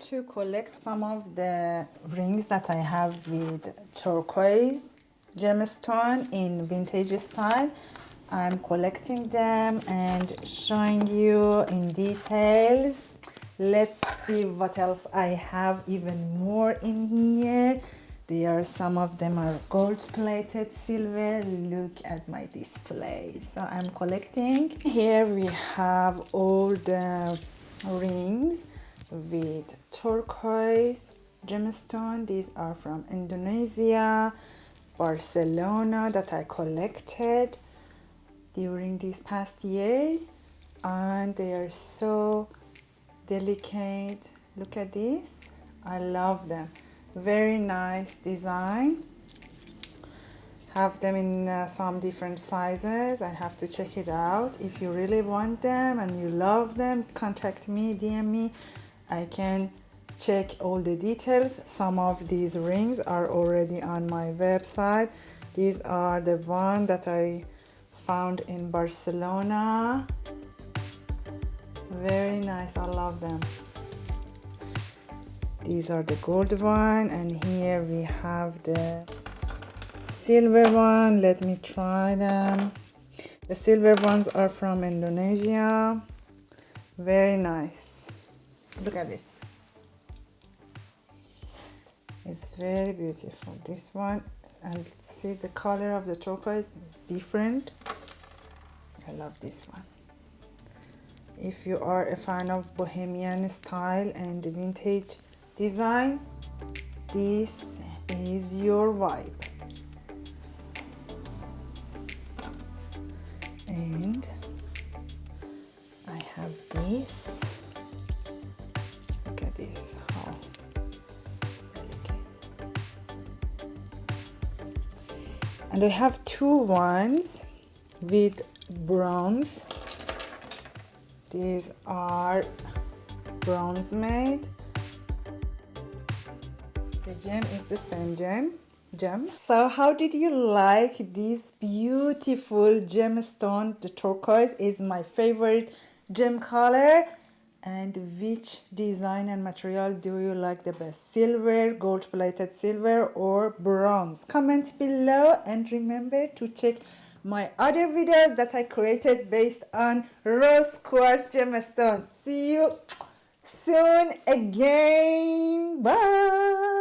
to collect some of the rings that I have with turquoise gemstone in vintage style. I'm collecting them and showing you in details. Let's see what else I have, even more in here. Some of them are gold plated silver. Look at my display. So I'm collecting. Here we have all the rings with turquoise gemstone. These are from Indonesia, Barcelona, that I collected during these past years, and they are so delicate. Look at this. I love them. Very nice design. Have them in some different sizes. I have to check it out. If you really want them and you love them, contact me, DM me. I can check all the details. Some of these rings are already on my website. These are the one that I found in Barcelona. Very nice. I love them. These are the gold one, and here we have the silver one. Let me try them. The silver ones are from Indonesia. Very nice. Look at this. It's very beautiful. This one, and see the color of the turquoise is different. I love this one. If you are a fan of bohemian style and vintage design, this is your vibe. And I have this. Look at this, how delicate. And I have two ones with bronze. These are bronze made. The gem is the same gem. So how did you like this beautiful gemstone? The turquoise is my favorite gem color. And which design and material do you like the best? Silver, gold plated silver, or bronze? Comment below, and remember to check my other videos that I created based on rose quartz gemstone. See you soon again. Bye.